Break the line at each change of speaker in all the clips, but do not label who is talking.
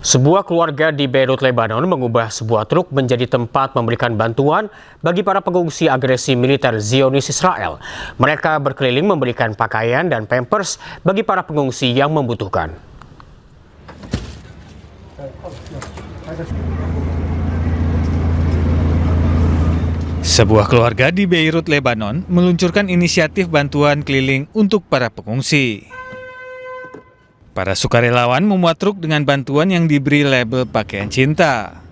Sebuah keluarga di Beirut, Lebanon mengubah sebuah truk menjadi tempat memberikan bantuan bagi para pengungsi agresi militer Zionis Israel. Mereka berkeliling memberikan pakaian dan pampers bagi para pengungsi yang membutuhkan.
Sebuah keluarga di Beirut, Lebanon meluncurkan inisiatif bantuan keliling untuk para pengungsi. Para sukarelawan memuat truk dengan bantuan yang diberi label pakaian cinta.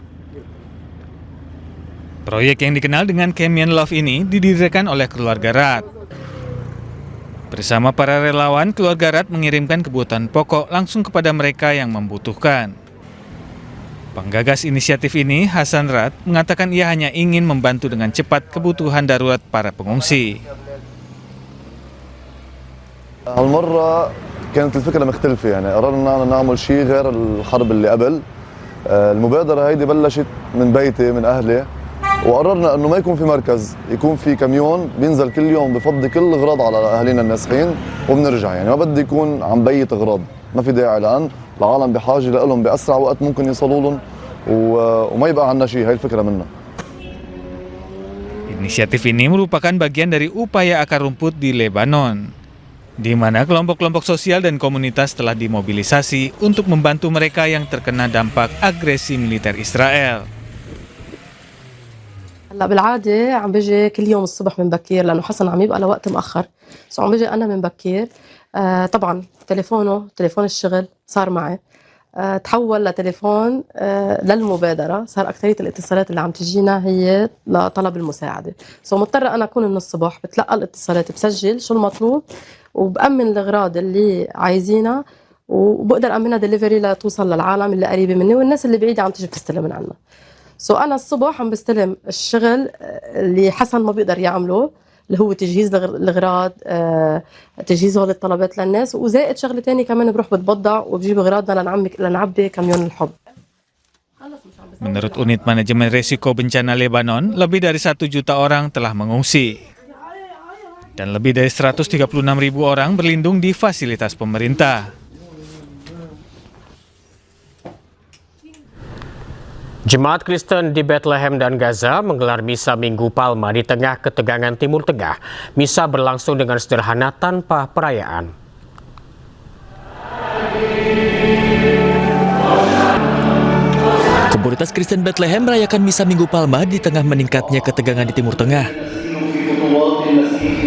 Proyek yang dikenal dengan Camion Love ini didirikan oleh keluarga Rat. Bersama para relawan, keluarga Rat mengirimkan kebutuhan pokok langsung kepada mereka yang membutuhkan. Penggagas inisiatif ini, Hasan Rat, mengatakan ia hanya ingin membantu dengan cepat kebutuhan darurat para pengungsi.
كانت الفكرة مختلفة يعني قررنا نعمل شيء غير الحرب اللي قبل. المبادرة هيدي بلشت من بيتي من أهلي وقررنا إنه ما يكون في مركز، يكون في كاميون بينزل كل يوم بفضي كل الأغراض على أهالينا النازحين وبنرجع، يعني ما بدي يكون عم بيت أغراض، ما في داعي لأن العالم بحاجة لهم بأسرع وقت ممكن يوصلوا لهم وما يبقى عنا شيء. هاي الفكرة منها.
Inisiatif ini merupakan bagian dari upaya akar rumput di Lebanon, di mana kelompok-kelompok sosial dan komunitas telah dimobilisasi untuk membantu mereka yang terkena dampak agresi militer Israel.
هلا بالعادة عم بيجي كل يوم الصبح من بكير لأنه حسن عم يبقى لوقت مأخر، عم بيجي أنا من بكير. طبعا تليفون الشغل صار معي، تحول لتليفون للمبادرة، صار أكثرية الاتصالات اللي عم تجينا هي لطلب المساعدة، مضطرة أنا أكون من الصبح بتلقى الاتصالات بسجل شو المطلوب وبأمن الأغراض اللي عايزينها وبقدر أمنها ديليفري لتوصل للعالم اللي قريبة مني والناس اللي بعيدة عم تيجي بتستلم من عنا. أنا الصبح عم بستلم الشغل اللي حسن ما بيقدر يعمله اللي هو تجهيز الأغراض، تجهيز هول الطلبات للناس، وزائد شغلة تاني كمان بروح بتبضع وبجيب أغراضنا لنعبي كاميون الحب.
Menurut Unit Manajemen Risiko Bencana Lebanon, lebih dari 1 juta orang telah mengungsi. Dan lebih dari 136.000 orang berlindung di fasilitas pemerintah.
Jemaat Kristen di Bethlehem dan Gaza menggelar misa Minggu Palma di tengah ketegangan Timur Tengah. Misa berlangsung dengan sederhana tanpa perayaan.
Komunitas Kristen Bethlehem merayakan misa Minggu Palma di tengah meningkatnya ketegangan di Timur Tengah.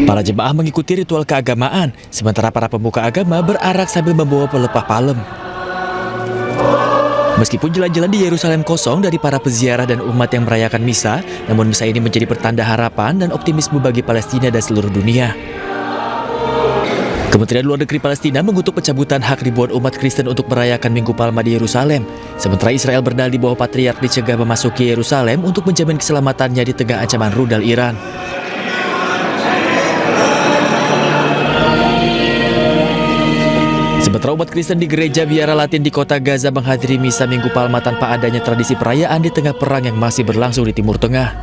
Para jemaah mengikuti ritual keagamaan, sementara para pemuka agama berarak sambil membawa pelepah palem. Meskipun jalan-jalan di Yerusalem kosong dari para peziarah dan umat yang merayakan misa, namun misa ini menjadi pertanda harapan dan optimisme bagi Palestina dan seluruh dunia. Kementerian Luar Negeri Palestina mengutuk pencabutan hak ribuan umat Kristen untuk merayakan Minggu Palma di Yerusalem, sementara Israel berdalih bahwa patriark dicegah memasuki Yerusalem untuk menjamin keselamatannya di tengah ancaman rudal Iran. Sementara umat Kristen di gereja Biara Latin di kota Gaza menghadiri misa Minggu Palma tanpa adanya tradisi perayaan di tengah perang yang masih berlangsung di Timur Tengah.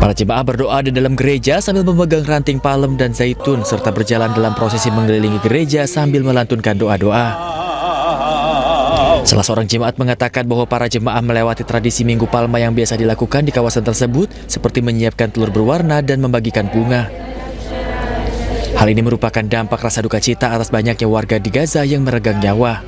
Para jemaah berdoa di dalam gereja sambil memegang ranting palem dan zaitun serta berjalan dalam prosesi mengelilingi gereja sambil melantunkan doa-doa. Salah seorang jemaat mengatakan bahwa para jemaah melewati tradisi Minggu Palma yang biasa dilakukan di kawasan tersebut seperti menyiapkan telur berwarna dan membagikan bunga. Hal ini merupakan dampak rasa duka cita atas banyaknya warga di Gaza yang meregang nyawa.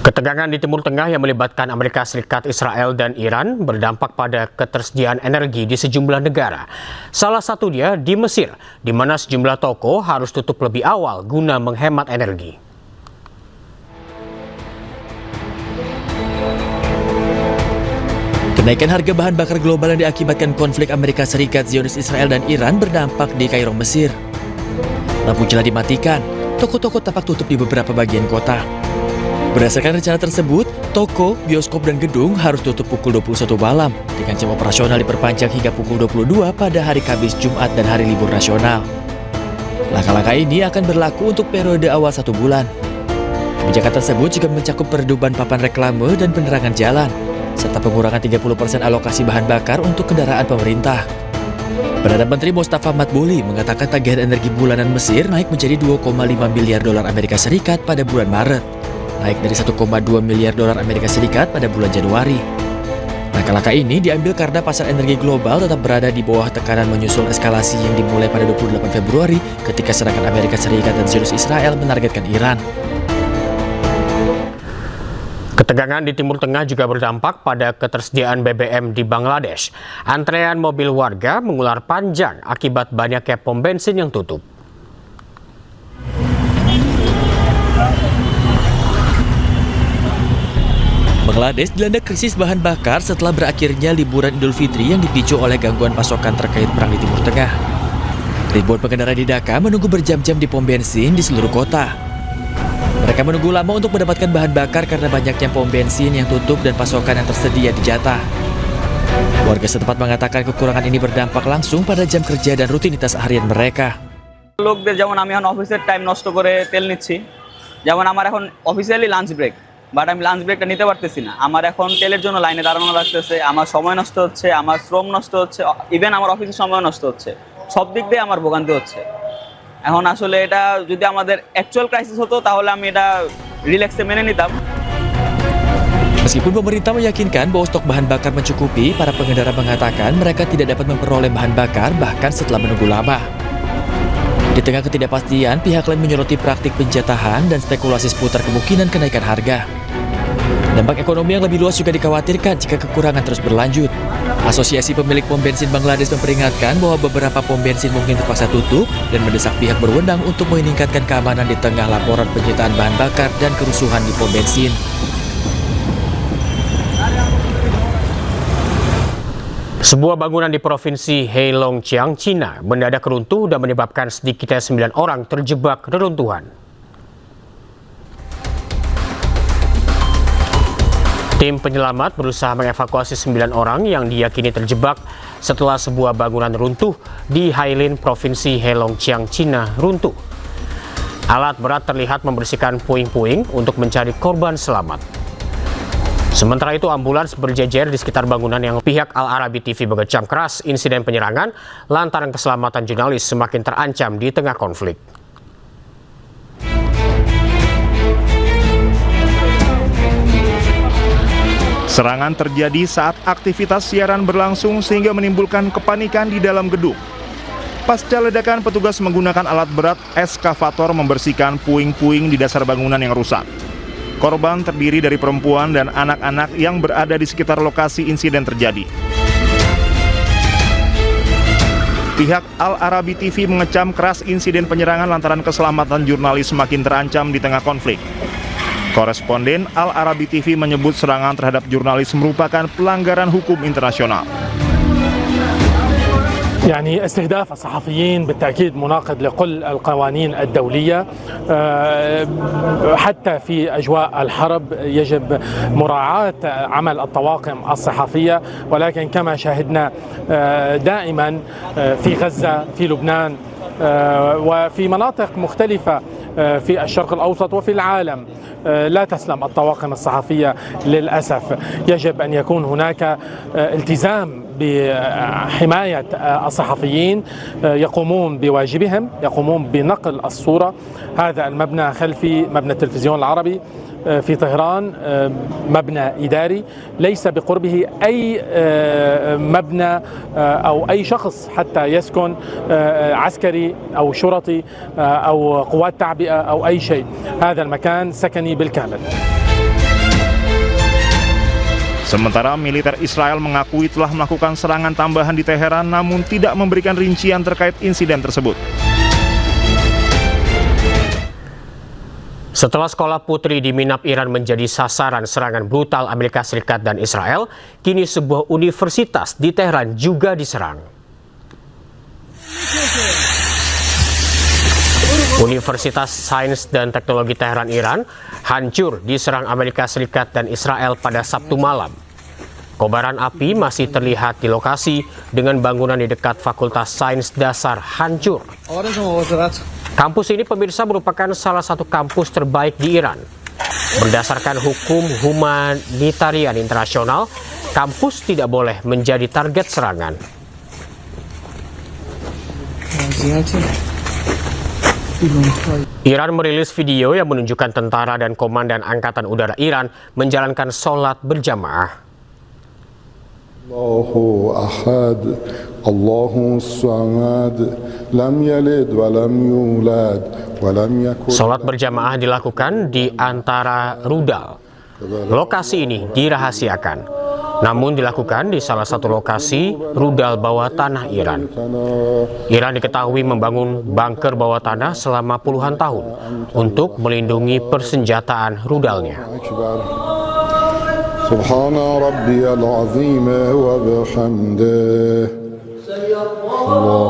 Ketegangan di Timur Tengah yang melibatkan Amerika Serikat, Israel, dan Iran berdampak pada ketersediaan energi di sejumlah negara. Salah satunya di Mesir, di mana sejumlah toko harus tutup lebih awal guna menghemat energi.
Kenaikan harga bahan bakar global yang diakibatkan konflik Amerika Serikat, Zionis Israel, dan Iran berdampak di Kairo, Mesir. Lampu jalan dimatikan, toko-toko tampak tutup di beberapa bagian kota. Berdasarkan rencana tersebut, toko, bioskop, dan gedung harus tutup pukul 21 malam, dengan jam operasional diperpanjang hingga pukul 22 pada hari Kamis, Jumat, dan hari libur nasional. Langkah-langkah ini akan berlaku untuk periode awal 1 bulan. Kebijakan tersebut juga mencakup pereduban papan reklame dan penerangan jalan, serta pengurangan 30% alokasi bahan bakar untuk kendaraan pemerintah. Perdana Menteri Mustafa Madbouli mengatakan tagihan energi bulanan Mesir naik menjadi 2,5 miliar dolar Amerika Serikat pada bulan Maret, naik dari 1,2 miliar dolar Amerika Serikat pada bulan Januari. Langkah-langkah ini diambil karena pasar energi global tetap berada di bawah tekanan menyusul eskalasi yang dimulai pada 28 Februari ketika serangan Amerika Serikat dan Zionis Israel menargetkan Iran.
Ketegangan di Timur Tengah juga berdampak pada ketersediaan BBM di Bangladesh. Antrean mobil warga mengular panjang akibat banyaknya pom bensin yang tutup.
Bangladesh dilanda krisis bahan bakar setelah berakhirnya liburan Idul Fitri yang dipicu oleh gangguan pasokan terkait perang di Timur Tengah. Ribuan pengendara di Dhaka menunggu berjam-jam di pom bensin di seluruh kota. Mereka menunggu lama untuk mendapatkan bahan bakar karena banyaknya pom bensin yang tutup dan pasokan yang tersedia dijatah. Warga setempat mengatakan kekurangan ini berdampak langsung pada jam kerja dan rutinitas harian mereka.
লোকদের যেমন আমি এখন অফিসের টাইম নষ্ট করে তেল নিচ্ছি, যেমন আমার এখন অফিসিয়ালি লাঞ্চ ব্রেক, বাট আমি লাঞ্চ ব্রেকটা নিতে পারতেছি না। আমার এখন তেলের জন্য লাইনে দাঁড়ানো লাগতেছে, আমার সময় নষ্ট হচ্ছে, আমার শ্রম নষ্ট হচ্ছে, ইভেন আমার অফিসের সময় নষ্ট হচ্ছে। সব দিক দিয়ে আমার ভোগান্তি হচ্ছে। এখন আসলে এটা যদি আমাদের অ্যাকচুয়াল ক্রাইসিস হতো তাহলে আমি এটা রিল্যাক্সে মেনে নিতাম।
Meskipun pemerintah meyakinkan bahwa stok bahan bakar mencukupi, para pengendara mengatakan mereka tidak dapat memperoleh bahan bakar bahkan setelah menunggu lama. Di tengah ketidakpastian, pihak lain menyoroti praktik penjatahan dan spekulasi seputar kemungkinan kenaikan harga. Dampak ekonomi yang lebih luas juga dikhawatirkan jika kekurangan terus berlanjut. Asosiasi pemilik pom bensin Bangladesh memperingatkan bahwa beberapa pom bensin mungkin terpaksa tutup dan mendesak pihak berwenang untuk meningkatkan keamanan di tengah laporan penyitaan bahan bakar dan kerusuhan di pom bensin.
Sebuah bangunan di Provinsi Heilongjiang, Cina mendadak runtuh dan menyebabkan sedikitnya 9 orang terjebak reruntuhan. Tim penyelamat berusaha mengevakuasi 9 orang yang diyakini terjebak setelah sebuah bangunan runtuh di Hailin, Provinsi Heilongjiang, Cina runtuh. Alat berat terlihat membersihkan puing-puing untuk mencari korban selamat. Sementara itu ambulans berjejer di sekitar bangunan yang pihak Al Arabi TV mengecam keras insiden penyerangan lantaran keselamatan jurnalis semakin terancam di tengah konflik.
Serangan terjadi saat aktivitas siaran berlangsung sehingga menimbulkan kepanikan di dalam gedung. Pasca ledakan, petugas menggunakan alat berat eskavator membersihkan puing-puing di dasar bangunan yang rusak. Korban terdiri dari perempuan dan anak-anak yang berada di sekitar lokasi insiden terjadi. Pihak Al Arabi TV mengecam keras insiden penyerangan lantaran keselamatan jurnalis semakin terancam di tengah konflik. Koresponden Al Arabi TV menyebut serangan terhadap jurnalis merupakan pelanggaran hukum internasional.
يعني استهداف الصحفيين بالتأكيد مناقض لكل القوانين الدولية حتى في أجواء الحرب يجب مراعاة عمل الطواقم الصحفية ولكن كما شاهدنا دائما في غزة في لبنان وفي مناطق مختلفة في الشرق الأوسط وفي العالم لا تسلم الطواقم الصحفية للأسف. يجب أن يكون هناك التزام بحماية الصحفيين يقومون بواجبهم، يقومون بنقل الصورة. هذا المبنى خلفي مبنى التلفزيون العربي في طهران مبنى إداري ليس بقربه أي مبنى أو أي شخص حتى يسكن عسكري أو شرطي أو قوات تعبئة أو أي شيء. هذا المكان سكني بالكامل.
Sementara militer Israel mengakui telah melakukan serangan tambahan di Teheran namun tidak memberikan rincian terkait insiden tersebut.
Setelah sekolah putri di Minab, Iran menjadi sasaran serangan brutal Amerika Serikat dan Israel, kini sebuah universitas di Teheran juga diserang. Universitas Sains dan Teknologi Teheran, Iran, hancur diserang Amerika Serikat dan Israel pada Sabtu malam. Kobaran api masih terlihat di lokasi dengan bangunan di dekat Fakultas Sains Dasar hancur. Kampus ini, pemirsa, merupakan salah satu kampus terbaik di Iran. Berdasarkan hukum humanitarian internasional, kampus tidak boleh menjadi target serangan. Iran merilis video yang menunjukkan tentara dan komandan Angkatan Udara Iran menjalankan sholat berjamaah.
Allahu ahad, Allahu samad, lam yalid wa lam yulad wa lam yakul.
Sholat berjamaah dilakukan di antara rudal. Lokasi ini dirahasiakan, namun dilakukan di salah satu lokasi rudal bawah tanah Iran. Iran diketahui membangun bunker bawah tanah selama puluhan tahun untuk melindungi persenjataan rudalnya.
Subhana rabbiyal azim wa bihamdih.